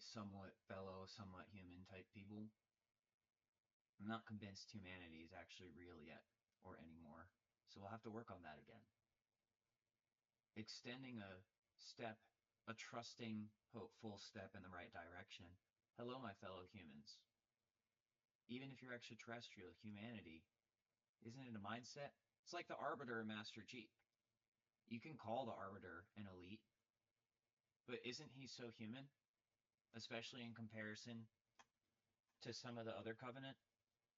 somewhat fellow, somewhat human type people, I'm not convinced humanity is actually real yet or anymore. So we'll have to work on that again. Extending a step, a trusting, hopeful step in the right direction. Hello, my fellow humans. Even if you're extraterrestrial, humanity, isn't it a mindset? It's like the Arbiter and Master Chief. You can call the Arbiter an elite, but isn't he so human? Especially in comparison to some of the other Covenant,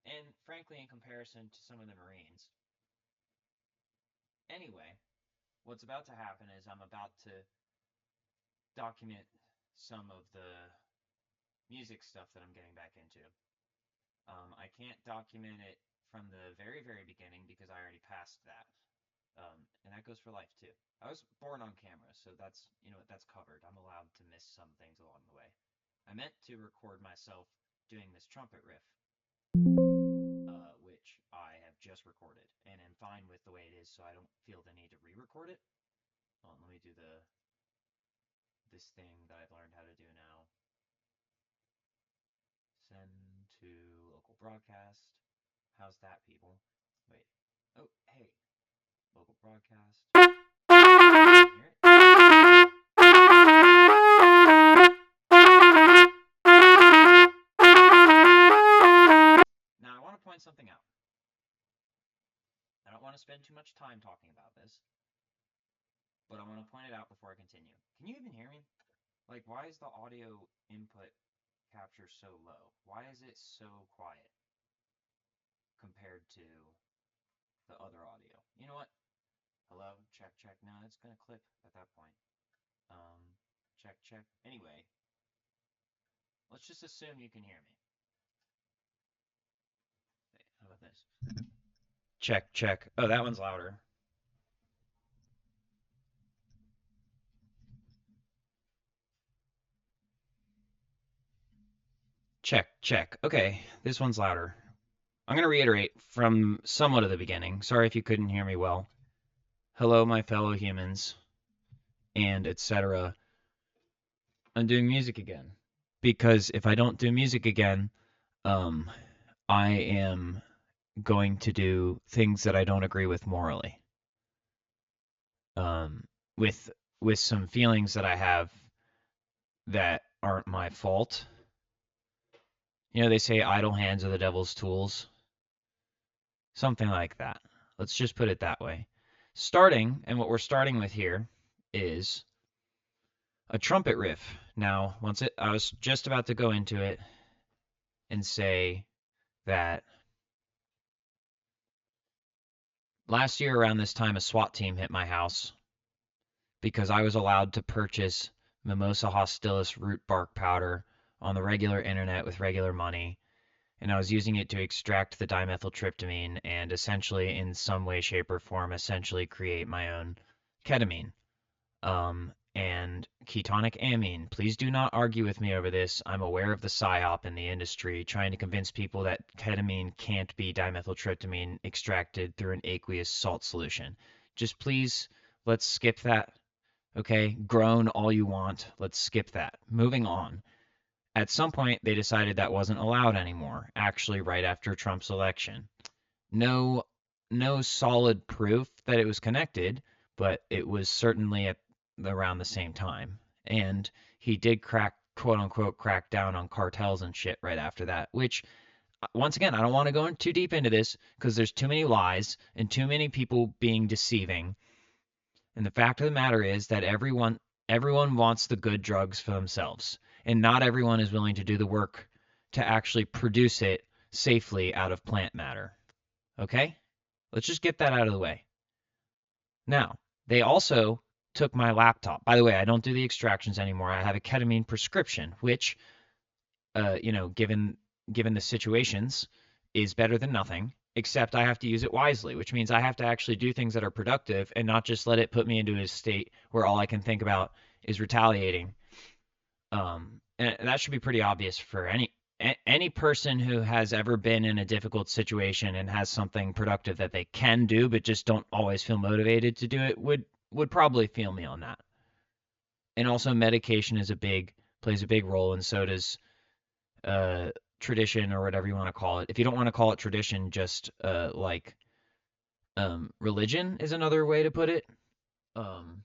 and frankly, in comparison to some of the Marines. Anyway, what's about to happen is I'm about to document some of the music stuff that I'm getting back into. I can't document it from the very, very beginning because I already passed that. And that goes for life too. I was born on camera, so that's, that's covered. I'm allowed to miss some things along the way. I meant to record myself doing this trumpet riff, which I have just recorded, and am fine with the way it is, so I don't feel the need to re-record it. Let me do this thing that I've learned how to do now. Send to local broadcast. How's that, people? Wait. Oh, hey. Local broadcast. Hear it? Now, I want to point something out. I don't want to spend too much time talking about this, but I want to point it out before I continue. Can you even hear me? Like, why is the audio input capture so low? Why is it so quiet compared to the other audio? You know what? Hello? Check, check. No, it's going to clip at that point. Check, check. Anyway, let's just assume you can hear me. How about this? Check, check. Oh, that one's louder. Check, check. Okay, this one's louder. I'm going to reiterate from somewhat of the beginning. Sorry if you couldn't hear me well. Hello, my fellow humans, and etc. I'm doing music again. Because if I don't do music again, I am going to do things that I don't agree with morally. With some feelings that I have that aren't my fault. They say idle hands are the devil's tools. Something like that. Let's just put it that way. And what we're starting with here is a trumpet riff. Now, I was just about to go into it and say that last year around this time, a SWAT team hit my house because I was allowed to purchase Mimosa hostilis root bark powder on the regular internet with regular money, and I was using it to extract the dimethyltryptamine and essentially, in some way, shape, or form, essentially create my own ketamine. And ketonic amine. Please do not argue with me over this. I'm aware of the psyop in the industry trying to convince people that ketamine can't be dimethyltryptamine extracted through an aqueous salt solution. Just please, let's skip that. Okay? Groan all you want. Let's skip that. Moving on. At some point, they decided that wasn't allowed anymore, actually right after Trump's election. No solid proof that it was connected, but it was certainly around the same time. And he did quote unquote, crack down on cartels and shit right after that, which, once again, I don't want to go too deep into this because there's too many lies and too many people being deceiving. And the fact of the matter is that everyone wants the good drugs for themselves, and not everyone is willing to do the work to actually produce it safely out of plant matter. Okay? Let's just get that out of the way. Now, they also took my laptop. By the way, I don't do the extractions anymore. I have a ketamine prescription, which, given the situations, is better than nothing, except I have to use it wisely, which means I have to actually do things that are productive and not just let it put me into a state where all I can think about is retaliating. And that should be pretty obvious for any person who has ever been in a difficult situation and has something productive that they can do but just don't always feel motivated to do it would probably feel me on that. And also, medication is a big plays a big role, and so does tradition or whatever you want to call it. If you don't want to call it tradition, just like religion is another way to put it. Um,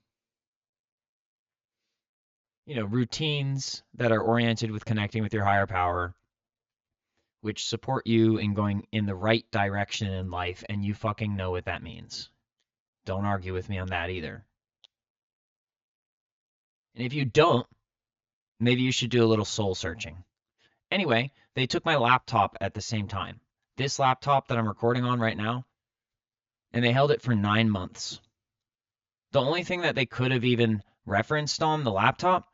routines that are oriented with connecting with your higher power, which support you in going in the right direction in life, and you fucking know what that means. Don't argue with me on that either. And if you don't, maybe you should do a little soul searching. Anyway, they took my laptop at the same time. This laptop that I'm recording on right now, and they held it for 9 months. The only thing that they could have even referenced on the laptop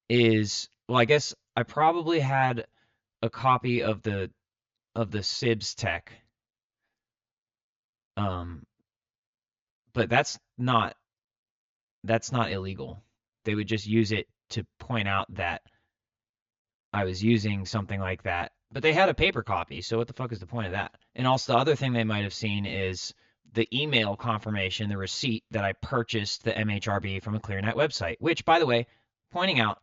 is, well, I guess I probably had a copy of the SIBS tech. But that's not illegal. They would just use it to point out that I was using something like that. But they had a paper copy, so what the fuck is the point of that? And also the other thing they might have seen is the email confirmation, the receipt that I purchased the MHRB from a ClearNet website, which, by the way, pointing out,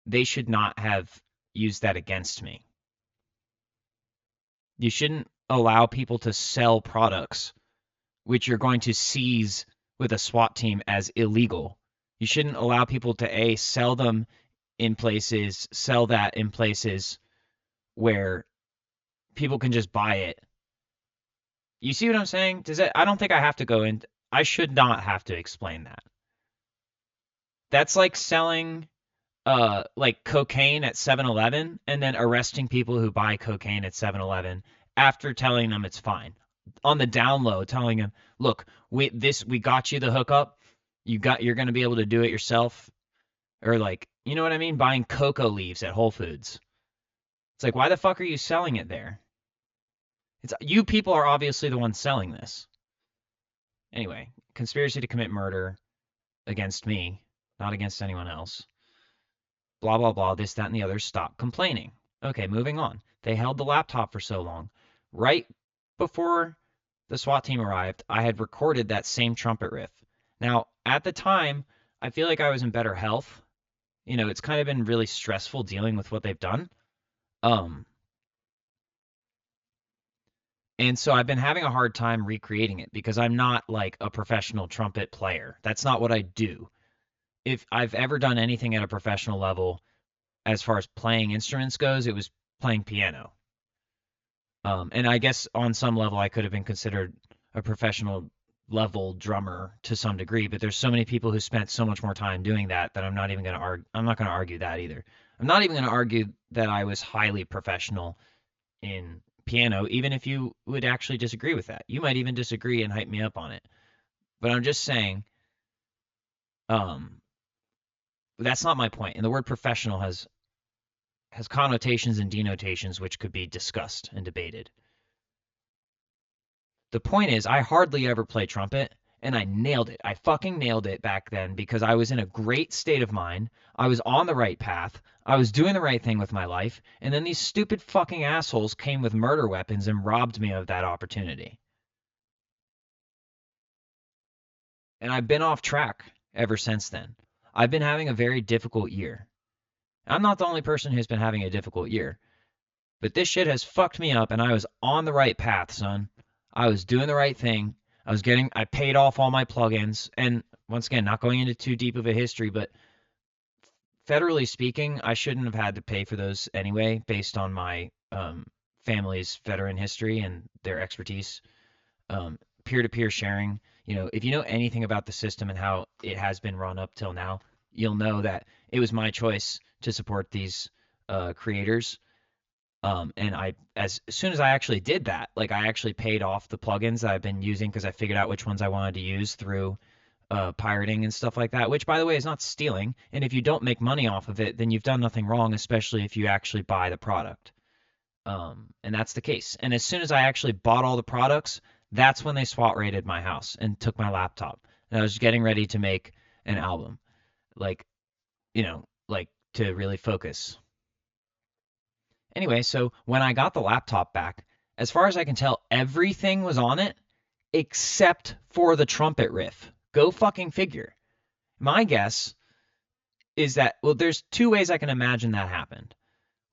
they should not have used that against me. You shouldn't allow people to sell products which you're going to seize with a SWAT team as illegal. You shouldn't allow people to sell them in places, sell that in places where people can just buy it. You see what I'm saying? I don't think I have to go in. I should not have to explain that. That's like selling like cocaine at 7-Eleven and then arresting people who buy cocaine at 7-Eleven after telling them it's fine. On the down low, telling them, look, we got you the hookup. You're going to be able to do it yourself. Or like, you know what I mean? Buying cocoa leaves at Whole Foods. It's like, why the fuck are you selling it there? You people are obviously the ones selling this. Anyway, conspiracy to commit murder against me, not against anyone else. Blah, blah, blah, this, that, and the other. Stop complaining. Okay, moving on. They held the laptop for so long. Right before the SWAT team arrived, I had recorded that same trumpet riff. Now, at the time, I feel like I was in better health. It's kind of been really stressful dealing with what they've done. And so I've been having a hard time recreating it because I'm not like a professional trumpet player. That's not what I do. If I've ever done anything at a professional level, as far as playing instruments goes, it was playing piano. And I guess on some level I could have been considered a professional level drummer to some degree, but there's so many people who spent so much more time doing that I'm not even going to argue. I'm not going to argue that either. I'm not even going to argue that I was highly professional in piano, even if you would actually disagree with that. You might even disagree and hype me up on it. But I'm just saying, that's not my point. And the word professional has connotations and denotations which could be discussed and debated. The point is, I hardly ever play trumpet, and I nailed it. I fucking nailed it back then because I was in a great state of mind. I was on the right path. I was doing the right thing with my life, and then these stupid fucking assholes came with murder weapons and robbed me of that opportunity. And I've been off track ever since then. I've been having a very difficult year. I'm not the only person who's been having a difficult year. But this shit has fucked me up, and I was on the right path, son. I was doing the right thing. I paid off all my plugins. And once again, not going into too deep of a history, but federally speaking, I shouldn't have had to pay for those anyway, based on my family's veteran history and their expertise. Peer-to-peer sharing. If you know anything about the system and how it has been run up till now, you'll know that it was my choice to support these creators. And as soon as I actually did that, like I actually paid off the plugins that I've been using because I figured out which ones I wanted to use through pirating and stuff like that, which by the way is not stealing. And if you don't make money off of it, then you've done nothing wrong, especially if you actually buy the product. And that's the case. And as soon as I actually bought all the products, that's when they SWAT raided my house and took my laptop. And I was getting ready to make an album, like to really focus. Anyway, so when I got the laptop back, as far as I can tell, everything was on it except for the trumpet riff. Go fucking figure. My guess is that, well, there's two ways I can imagine that happened.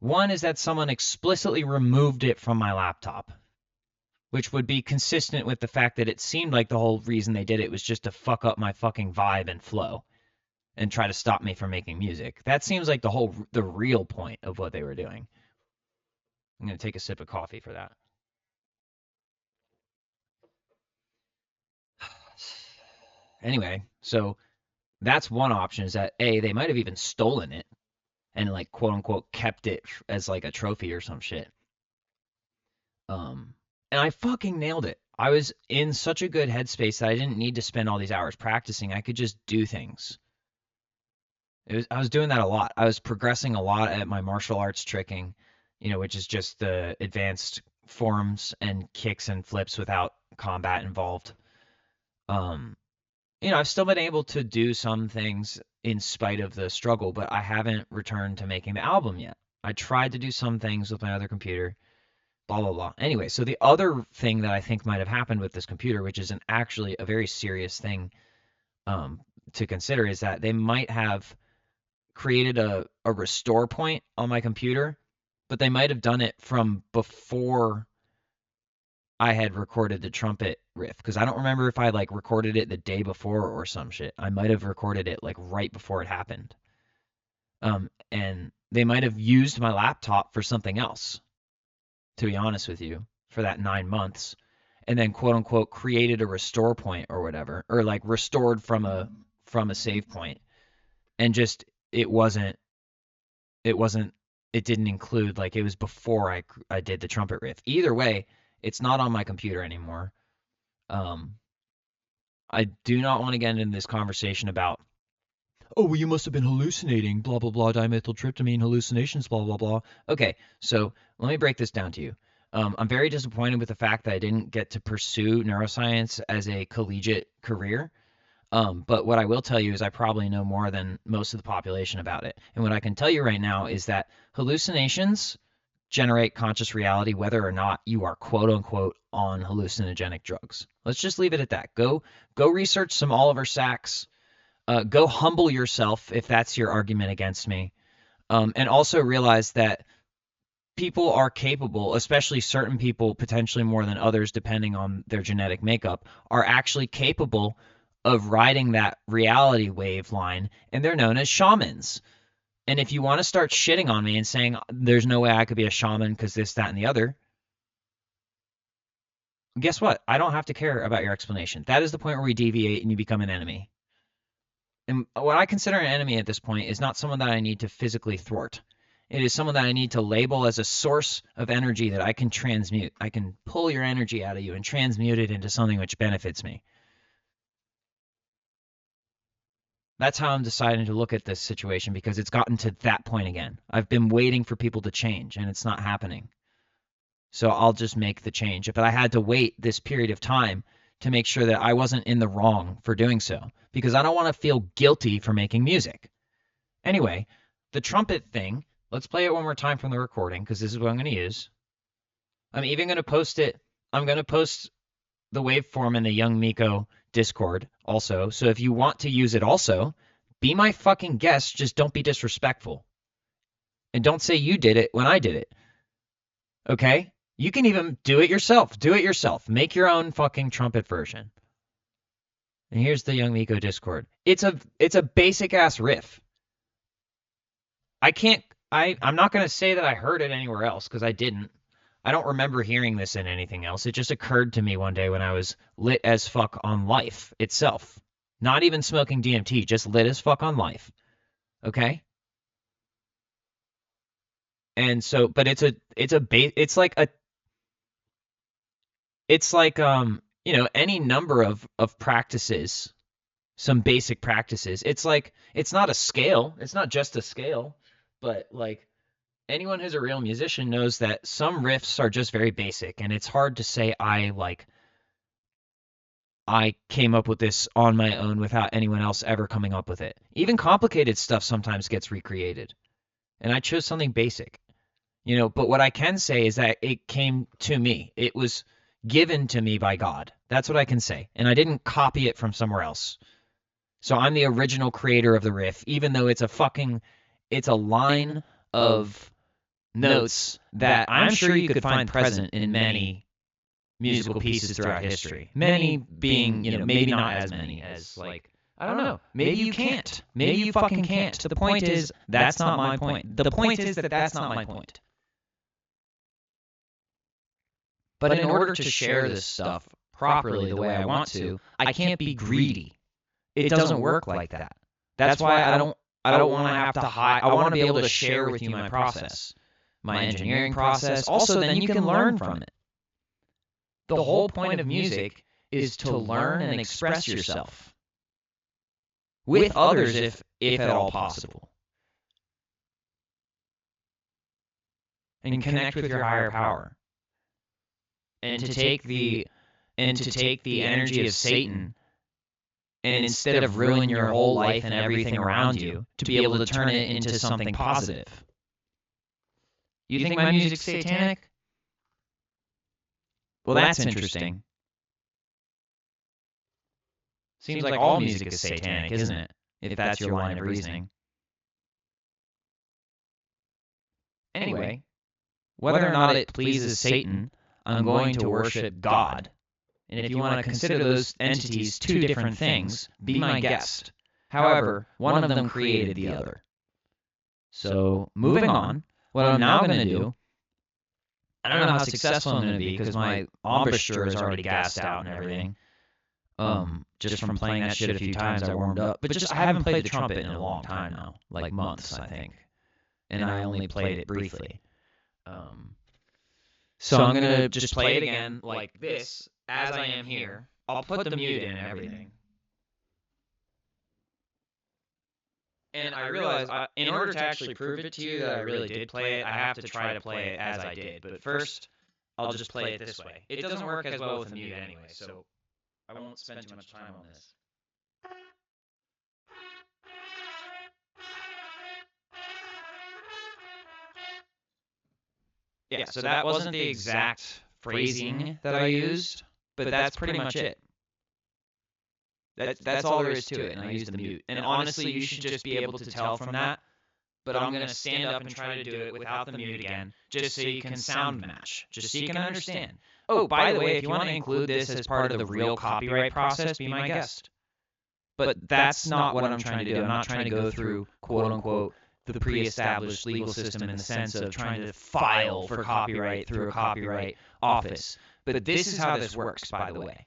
One is that someone explicitly removed it from my laptop, which would be consistent with the fact that it seemed like the whole reason they did it was just to fuck up my fucking vibe and flow and try to stop me from making music. That seems like the real point of what they were doing. I'm going to take a sip of coffee for that. Anyway, so that's one option, is that A, they might have even stolen it and like quote unquote kept it as like a trophy or some shit. And I fucking nailed it. I was in such a good headspace that I didn't need to spend all these hours practicing. I could just do things. I was doing that a lot. I was progressing a lot at my martial arts tricking, which is just the advanced forms and kicks and flips without combat involved. Um, I've still been able to do some things in spite of the struggle, but I haven't returned to making the album yet. I tried to do some things with my other computer, blah, blah, blah. Anyway, so the other thing that I think might have happened with this computer, which is actually a very serious thing to consider, is that they might have created a restore point on my computer, but they might have done it from before I had recorded the trumpet riff, because I don't remember if I like recorded it the day before or some shit. I might have recorded it like right before it happened. And they might have used my laptop for something else, to be honest with you, for that 9 months, and then quote unquote created a restore point or whatever, or like restored from a save point, and just it didn't include, like, it was before I did the trumpet riff. Either way, it's not on my computer anymore. I do not want to get into this conversation about, oh, well, you must have been hallucinating, blah, blah, blah, dimethyltryptamine hallucinations, blah, blah, blah. Okay, so let me break this down to you. I'm very disappointed with the fact that I didn't get to pursue neuroscience as a collegiate career. But what I will tell you is I probably know more than most of the population about it. And what I can tell you right now is that hallucinations generate conscious reality whether or not you are quote unquote on hallucinogenic drugs. Let's just leave it at that. Go research some Oliver Sacks. Go humble yourself if that's your argument against me. And also realize that people are capable, especially certain people, potentially more than others, depending on their genetic makeup, are actually capable of riding that reality wave line, and they're known as shamans. And if you want to start shitting on me and saying there's no way I could be a shaman because this, that, and the other, guess what? I don't have to care about your explanation. That is the point where we deviate and you become an enemy. And what I consider an enemy at this point is not someone that I need to physically thwart. It is someone that I need to label as a source of energy that I can transmute. I can pull your energy out of you and transmute it into something which benefits me. That's how I'm deciding to look at this situation, because it's gotten to that point again. I've been waiting for people to change, and it's not happening. So I'll just make the change. But I had to wait this period of time to make sure that I wasn't in the wrong for doing so, because I don't want to feel guilty for making music. Anyway, the trumpet thing, let's play it one more time from the recording, because this is what I'm going to use. I'm even going to post it. I'm going to post the waveform in the Young Miko Discord also. So if you want to use it also, be my fucking guest. Just don't be disrespectful. And don't say you did it when I did it. Okay? You can even do it yourself. Do it yourself. Make your own fucking trumpet version. And here's the Young Miko Discord. It's a basic ass riff. I'm not going to say that I heard it anywhere else, because I didn't. I don't remember hearing this in anything else. It just occurred to me one day when I was lit as fuck on life itself. Not even smoking DMT, just lit as fuck on life. Okay? And so, but it's like any number of practices, some basic practices. It's not a scale. It's not just a scale, but like, anyone who's a real musician knows that some riffs are just very basic, and it's hard to say I came up with this on my own without anyone else ever coming up with it. Even complicated stuff sometimes gets recreated, and I chose something basic. But what I can say is that it came to me. It was given to me by God. That's what I can say. And I didn't copy it from somewhere else. So I'm the original creator of the riff, even though it's a line of notes that I'm sure you could find present in many musical pieces throughout history. Many being, maybe not as many as, like, I don't know. Maybe you can't. Maybe you fucking can't. The point is, that's not my point. The point is that that's not my point. But in order to share this stuff properly the way I want to, I can't be greedy. It doesn't work like that. That's why I don't want to have to hide. I want to be able to share with you my process, my engineering process. Also, then you can learn from it. The whole point of music is to learn and express yourself with others if at all possible. And connect with your higher power. And to take the energy of Satan and instead of ruin your whole life and everything around you, to be able to turn it into something positive. You think my music's satanic? Well, that's interesting. Seems like all music is satanic, isn't it? If that's your line of reasoning. Anyway, whether or not it pleases Satan, I'm going to worship God. And if you want to consider those entities two different things, be my guest. However, one of them created the other. So, moving on, what I'm now going to do, I don't know how successful I'm going to be because my embouchure is already gassed out and everything. Just from playing that shit a few times, I warmed up. But I haven't played the trumpet in a long time now, like months, I think. And I only played it briefly. So I'm going to just play it again like this, as I am here. I'll put the mute in and everything. And I realize, in order to actually prove it to you that I really did play it, I have to try to play it as I did. But first, I'll just play it this way. It doesn't work as well with the mute anyway, so I won't spend too much time on this. Yeah, so that wasn't the exact phrasing that I used, but that's pretty much it. That's all there is to it, and I used the mute. And honestly, you should just be able to tell from that, but I'm going to stand up and try to do it without the mute again, just so you can sound match, just so you can understand. Oh, by the way, if you want to include this as part of the real copyright process, be my guest. But that's not what I'm trying to do. I'm not trying to go through, quote-unquote, the pre-established legal system in the sense of trying to file for copyright through a copyright office. But this is how this works, by the way.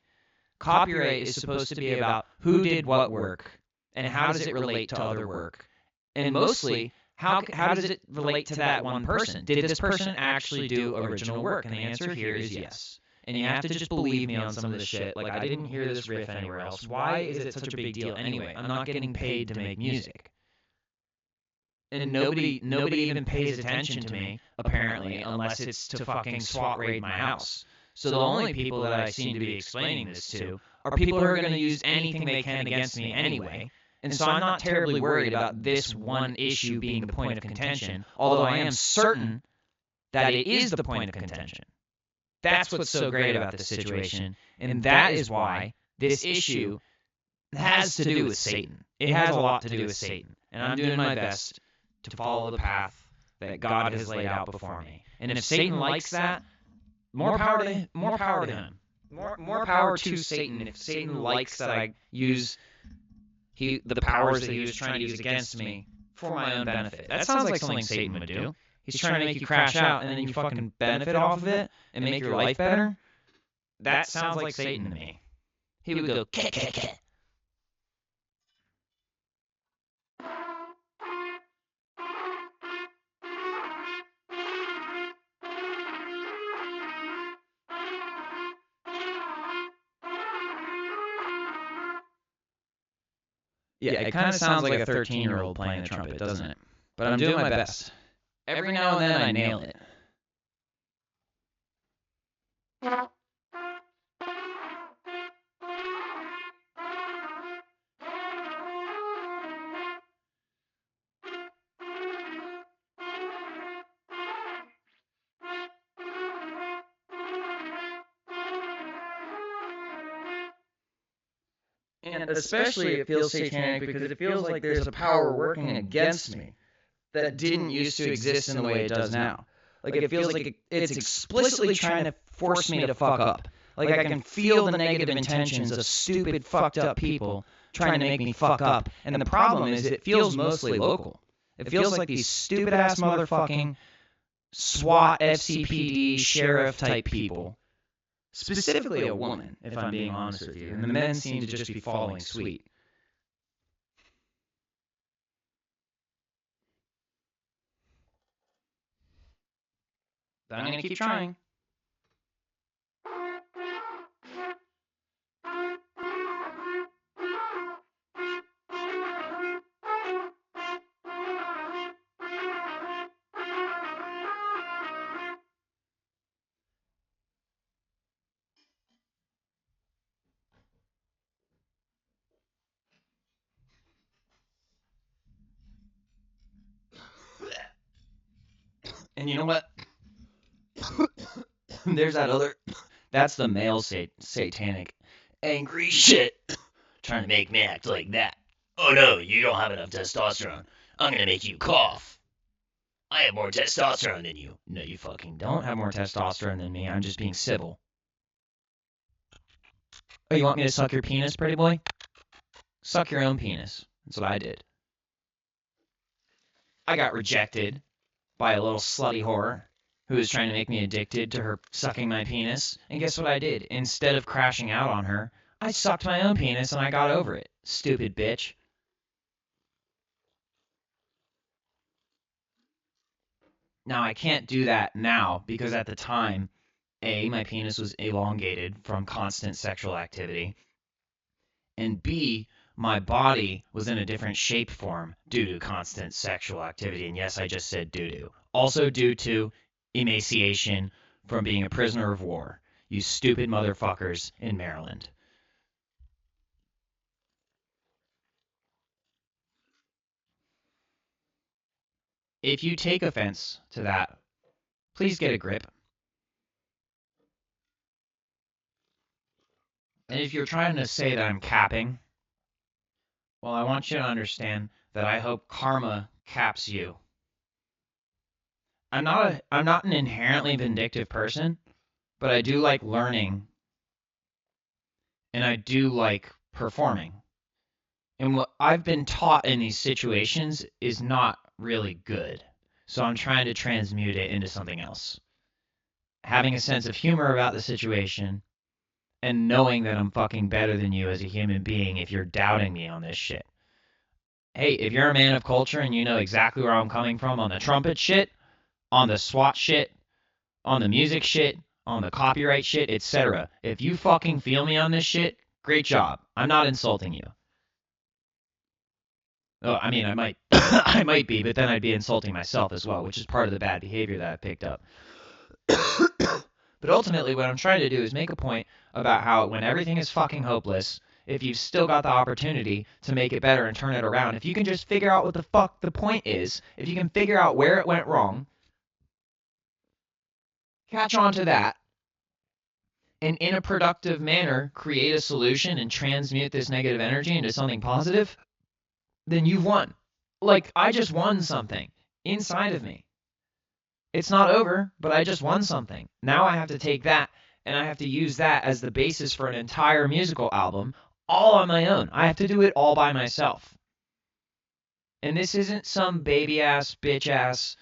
Copyright is supposed to be about who did what work and how does it relate to other work. And mostly, how does it relate to that one person? Did this person actually do original work? And the answer here is yes. And you have to just believe me on some of this shit. Like, I didn't hear this riff anywhere else. Why is it such a big deal anyway? I'm not getting paid to make music. And nobody even pays attention to me, apparently, unless it's to fucking SWAT raid my house. So the only people that I seem to be explaining this to are people who are going to use anything they can against me anyway. And so I'm not terribly worried about this one issue being the point of contention, although I am certain that it is the point of contention. That's what's so great about this situation, and that is why this issue has to do with Satan. It has a lot to do with Satan, and I'm doing my best to follow the path that God has laid out before me. And if Satan likes that, more power to him. More power to Satan. If Satan likes that I use the powers that he was trying to use against me for my own benefit. That sounds like something Satan would do. He's trying to make you crash out, and then you fucking benefit off of it and make your life better. That sounds like Satan to me. He would go, "Keh, keh, keh." Yeah, it kind of sounds like a 13-year-old playing the trumpet, doesn't it? But I'm doing my best. Every now and then I nail it. And especially it feels satanic because it feels like there's a power working against me that didn't used to exist in the way it does now. Like it feels like it's explicitly trying to force me to fuck up. Like I can feel the negative intentions of stupid, fucked up people trying to make me fuck up. And the problem is it feels mostly local. It feels like these stupid ass motherfucking SWAT, FCPD, sheriff type people. Specifically a woman, if I'm being honest with you. And the men seem to just be following suit. But I'm going to keep trying. And you know what? There's that other... That's the male satanic angry shit. Trying to make me act like that. Oh no, you don't have enough testosterone. I'm gonna make you cough. I have more testosterone than you. No, you fucking don't have more testosterone than me. I'm just being civil. Oh, you want me to suck your penis, pretty boy? Suck your own penis. That's what I did. I got rejected by a little slutty whore who was trying to make me addicted to her sucking my penis. And guess what I did? Instead of crashing out on her, I sucked my own penis and I got over it. Stupid bitch. Now, I can't do that now because at the time, A, my penis was elongated from constant sexual activity, and B, my body was in a different shape form due to constant sexual activity. And yes, I just said due to. Also due to emaciation from being a prisoner of war. You stupid motherfuckers in Maryland. If you take offense to that, please get a grip. And if you're trying to say that I'm capping, well, I want you to understand that I hope karma caps you. I'm not an inherently vindictive person, but I do like learning and I do like performing. And what I've been taught in these situations is not really good. So I'm trying to transmute it into something else. Having a sense of humor about the situation and knowing that I'm fucking better than you as a human being if you're doubting me on this shit. Hey, if you're a man of culture and you know exactly where I'm coming from on the trumpet shit, on the SWAT shit, on the music shit, on the copyright shit, etc. If you fucking feel me on this shit, great job. I'm not insulting you. Oh, I mean, I might, I might be, but then I'd be insulting myself as well, which is part of the bad behavior that I picked up. But ultimately, what I'm trying to do is make a point about how when everything is fucking hopeless, if you've still got the opportunity to make it better and turn it around, if you can just figure out what the fuck the point is, if you can figure out where it went wrong, catch on to that, and in a productive manner, create a solution and transmute this negative energy into something positive, then you've won. Like, I just won something inside of me. It's not over, but I just won something. Now I have to take that, and I have to use that as the basis for an entire musical album, all on my own. I have to do it all by myself. And this isn't some baby-ass, bitch-ass,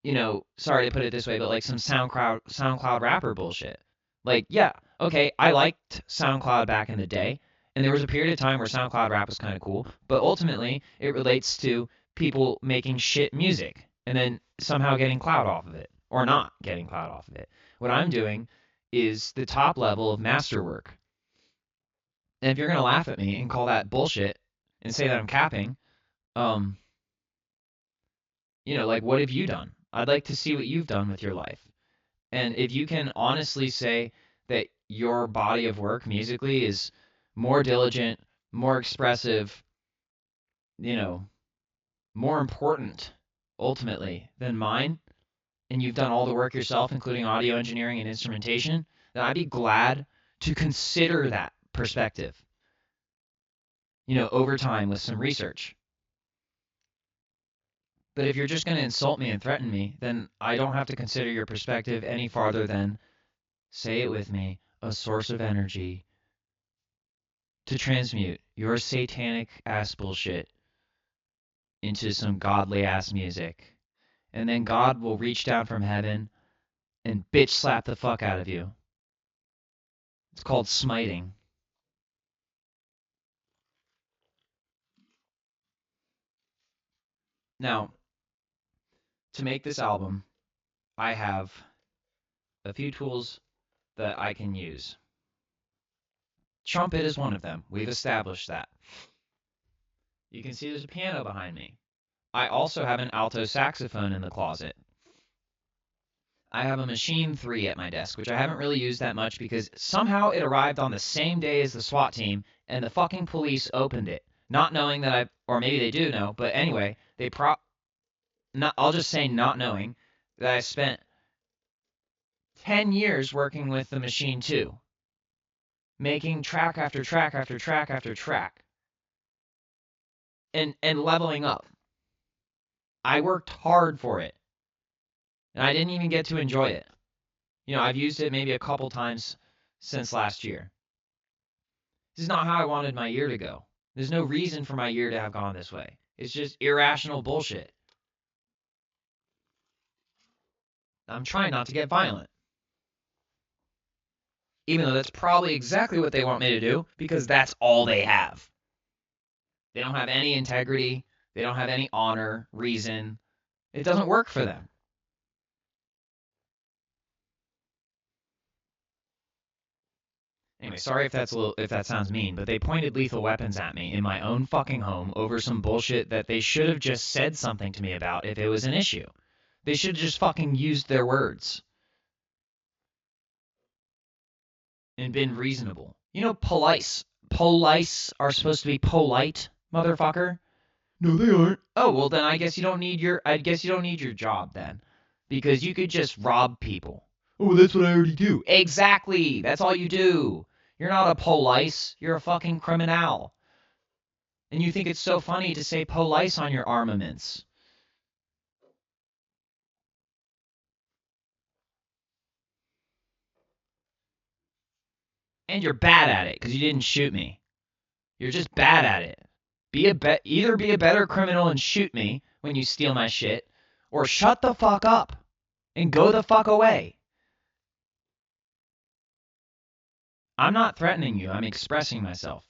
you know, sorry to put it this way, but like some SoundCloud rapper bullshit. Like, yeah, okay, I liked SoundCloud back in the day, and there was a period of time where SoundCloud rap was kind of cool, but ultimately it relates to people making shit music and then somehow getting clout off of it, or not getting clout off of it. What I'm doing is the top level of masterwork. And if you're going to laugh at me and call that bullshit and say that I'm capping, you know, like, what have you done? I'd like to see what you've done with your life. And if you can honestly say that your body of work musically is more diligent, more expressive, you know, more important ultimately than mine, and you've done all the work yourself, including audio engineering and instrumentation, then I'd be glad to consider that perspective. over time with some research. But if you're just going to insult me and threaten me, then I don't have to consider your perspective any farther than, say it with me, a source of energy to transmute your satanic ass bullshit into some godly ass music. And then God will reach down from heaven and bitch slap the fuck out of you. It's called smiting. Now, to make this album, I have a few tools that I can use. Trumpet is one of them. We've established that. You can see there's a piano behind me. I also have an alto saxophone in the closet. I have a Machine 3 at my desk, which I haven't really used that much because somehow it arrived on the same day as the SWAT team, and the fucking police opened it, not knowing that or maybe they do know, but anyway, I'll just say not knowing that I spent 10 years working with the Machine 2, making track after track after track after track, and leveling up. I worked hard for it, and I didn't even get to enjoy it. I've used it maybe a couple times since last year. This is not how I wanted my year to go. There's no reason for my year to have gone this way. It's just irrational bullshit. I'm trying not to get violent. Even though that's probably exactly what they want me to do, because that's all they have. They don't have any integrity. They don't have any honor, reason. It doesn't work for them. Anyway, sorry if that sounds mean, but they pointed lethal weapons at me in my own fucking home over some bullshit that they should have just said something to me about if it was an issue. They should have just fucking used their words and been reasonable. Police are supposed to be polite, motherfucker. No, they aren't. Oh, well then I guess you don't need your job then, because you could just rob people. Oh, that's what I already do. Exactly. That's all you do. You're not a police. You're a fucking criminal. And you think it's so funny to say police on your armaments. And you're bad at it because you didn't shoot me. You're just bad at it. Either be a better criminal and shoot me when you steal my shit, or shut the fuck up and go the fuck away. I'm not threatening you. I'm expressing myself.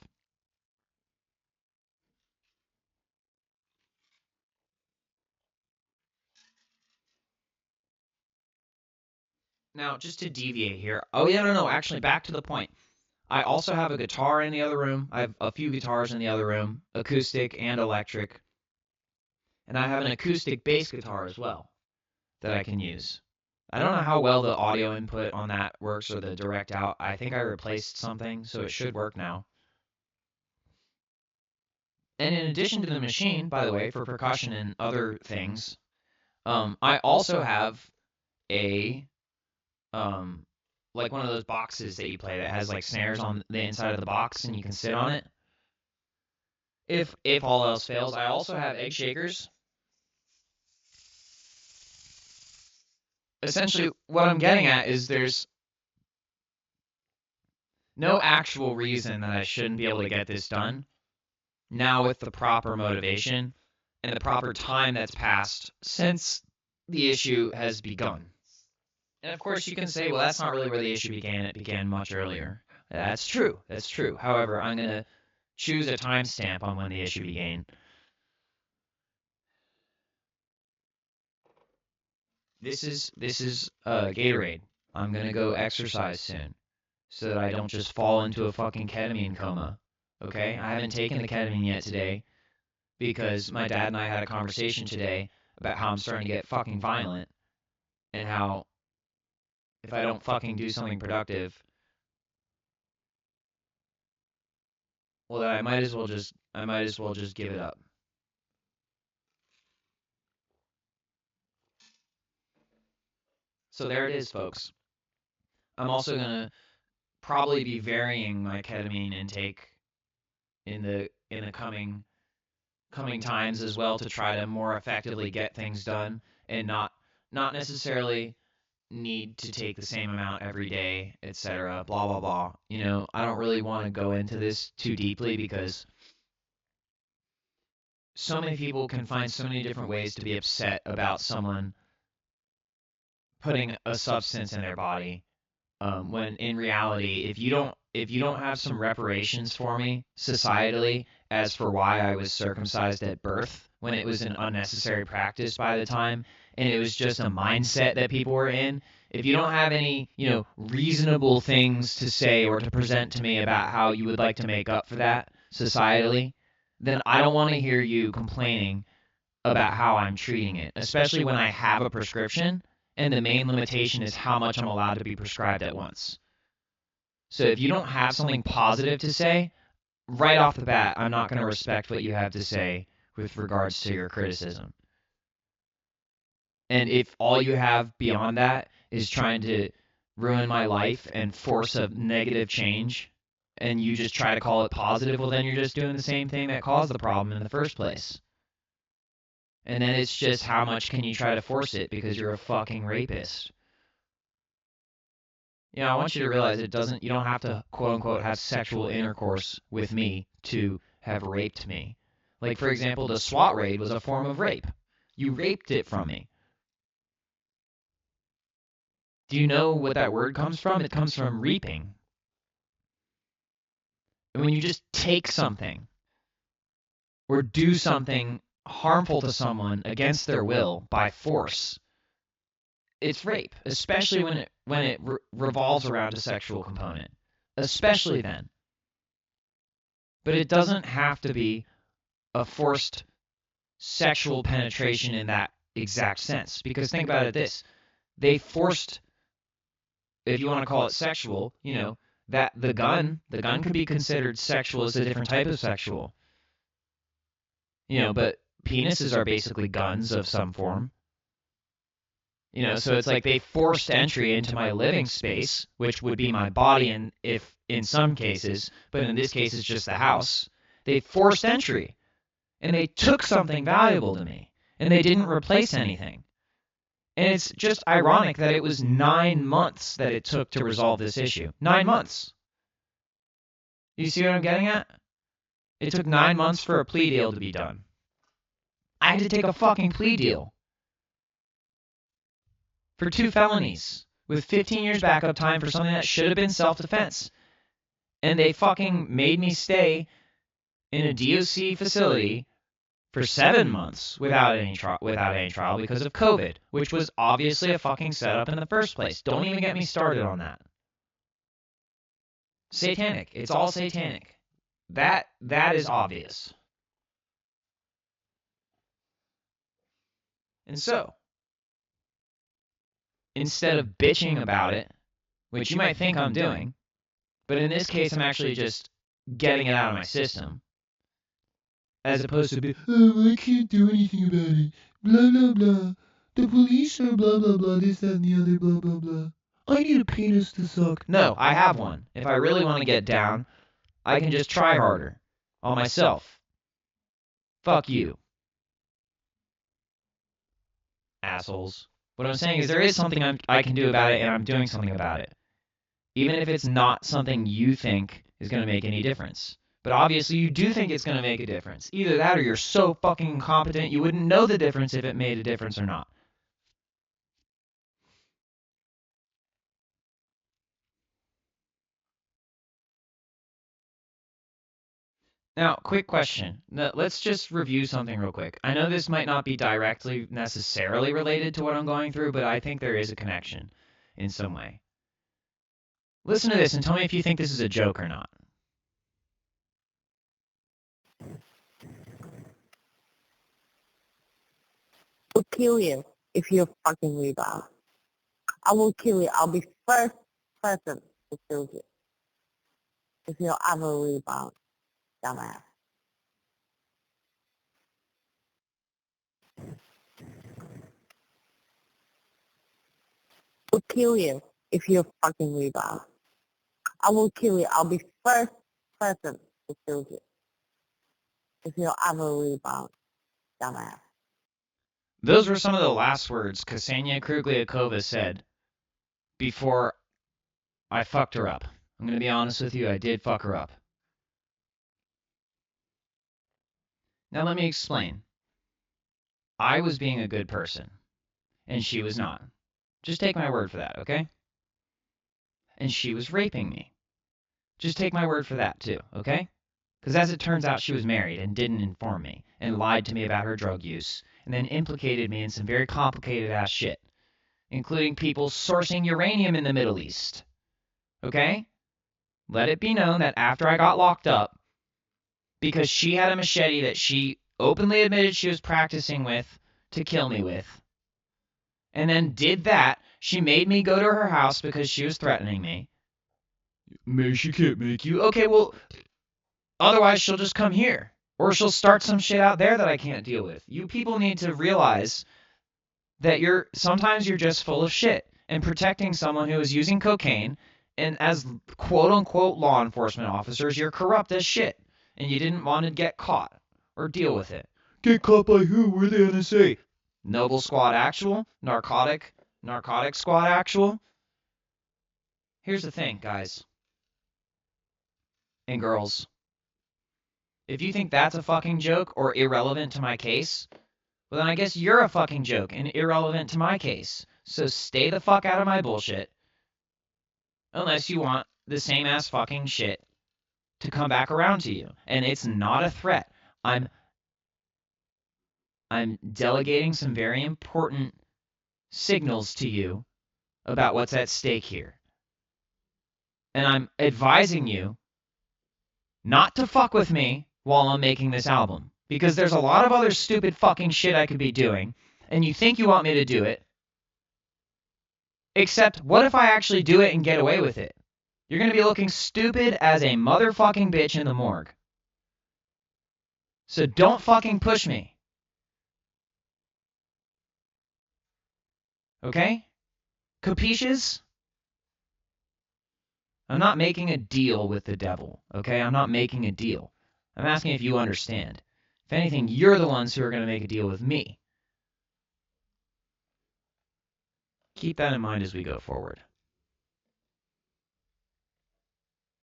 Now, just to deviate here. Oh, yeah, no, actually, back to the point. I also have a guitar in the other room. I have a few guitars in the other room, acoustic and electric. And I have an acoustic bass guitar as well that I can use. I don't know how well the audio input on that works or the direct out. I think I replaced something, so it should work now. And in addition to the Machine, by the way, for percussion and other things, I also have a like one of those boxes that you play that has like snares on the inside of the box and you can sit on it. If all else fails, I also have egg shakers. Essentially, what I'm getting at is there's no actual reason that I shouldn't be able to get this done now with the proper motivation and the proper time that's passed since the issue has begun. And of course, you can say, well, that's not really where the issue began. It began much earlier. That's true. That's true. However, I'm going to choose a timestamp on when the issue began. This is Gatorade. I'm going to go exercise soon so that I don't just fall into a fucking ketamine coma. Okay? I haven't taken the ketamine yet today because my dad and I had a conversation today about how I'm starting to get fucking violent and how if I don't fucking do something productive, well, then I might as well just give it up. So there it is, folks. I'm also going to probably be varying my ketamine intake in the in the coming times as well to try to more effectively get things done and not necessarily need to take the same amount every day, etc. Blah blah blah. You know, I don't really want to go into this too deeply because so many people can find so many different ways to be upset about someone putting a substance in their body. When in reality, if you don't have some reparations for me societally as for why I was circumcised at birth when it was an unnecessary practice by the time and it was just a mindset that people were in, if you don't have any, reasonable things to say or to present to me about how you would like to make up for that societally, then I don't want to hear you complaining about how I'm treating it, especially when I have a prescription and the main limitation is how much I'm allowed to be prescribed at once. So if you don't have something positive to say, right off the bat, I'm not going to respect what you have to say with regards to your criticism. And if all you have beyond that is trying to ruin my life and force a negative change, and you just try to call it positive, well, then you're just doing the same thing that caused the problem in the first place. And then it's just how much can you try to force it because you're a fucking rapist. I want you to realize you don't have to quote unquote have sexual intercourse with me to have raped me. Like, for example, the SWAT raid was a form of rape. You raped it from me. Do you know what that word comes from? It comes from reaping. And when you just take something or do something harmful to someone against their will by force, it's rape, especially when it revolves around a sexual component, especially then. But it doesn't have to be a forced sexual penetration in that exact sense, because think about it this, they forced, if you want to call it sexual, that the gun could be considered sexual as a different type of sexual. But penises are basically guns of some form. So it's like they forced entry into my living space, which would be my body in some cases, but in this case it's just the house. They forced entry, and they took something valuable to me, and they didn't replace anything. And it's just ironic that it was 9 months that it took to resolve this issue. 9 months. You see what I'm getting at? It took 9 months for a plea deal to be done. I had to take a fucking plea deal for 2 felonies with 15 years backup time for something that should have been self-defense. And they fucking made me stay in a DOC facility for 7 months without any trial because of COVID, which was obviously a fucking setup in the first place. Don't even get me started on that. Satanic. It's all satanic. That is obvious. And so, instead of bitching about it, which you might think I'm doing, but in this case I'm actually just getting it out of my system, as opposed to I can't do anything about it. Blah, blah, blah. The police are blah, blah, blah, this, that, and the other, blah, blah, blah. I need a penis to suck. No, I have one. If I really want to get down, I can just try harder on myself. Fuck you. Assholes. What I'm saying is there is something I can do about it, and I'm doing something about it. Even if it's not something you think is going to make any difference. But obviously you do think it's going to make a difference. Either that or you're so fucking incompetent you wouldn't know the difference if it made a difference or not. Now, quick question. Let's just review something real quick. I know this might not be directly necessarily related to what I'm going through, but I think there is a connection in some way. Listen to this and tell me if you think this is a joke or not. Will kill you if you fucking rebound. I will kill you. I'll be first person to kill you if you ever rebound, dumbass. Will kill you if you fucking rebound. I will kill you. I'll be first person to kill you if you'll ever rebound, dumbass. Those were some of the last words Ksenia Krugliakova said before I fucked her up. I'm going to be honest with you, I did fuck her up. Now let me explain. I was being a good person, and she was not. Just take my word for that, okay? And she was raping me. Just take my word for that, too, okay? Because as it turns out, she was married and didn't inform me, and lied to me about her drug use, and then implicated me in some very complicated-ass shit, including people sourcing uranium in the Middle East. Okay? Let it be known that after I got locked up, because she had a machete that she openly admitted she was practicing with to kill me with, and then did that, she made me go to her house because she was threatening me. She can't make you. Okay, well, otherwise she'll just come here. Or she'll start some shit out there that I can't deal with. You people need to realize that sometimes you're just full of shit. And protecting someone who is using cocaine, and as quote-unquote law enforcement officers, you're corrupt as shit. And you didn't want to get caught or deal with it. Get caught by who? We're the NSA. Noble Squad Actual? Narcotic Squad Actual? Here's the thing, guys. And girls. If you think that's a fucking joke or irrelevant to my case, well then I guess you're a fucking joke and irrelevant to my case. So stay the fuck out of my bullshit. Unless you want the same ass fucking shit to come back around to you. And it's not a threat. I'm delegating some very important signals to you about what's at stake here. And I'm advising you not to fuck with me while I'm making this album. Because there's a lot of other stupid fucking shit I could be doing, and you think you want me to do it. Except, what if I actually do it and get away with it? You're going to be looking stupid as a motherfucking bitch in the morgue. So don't fucking push me. Okay? Capisces? I'm not making a deal with the devil, okay? I'm not making a deal. I'm asking if you understand. If anything, you're the ones who are going to make a deal with me. Keep that in mind as we go forward.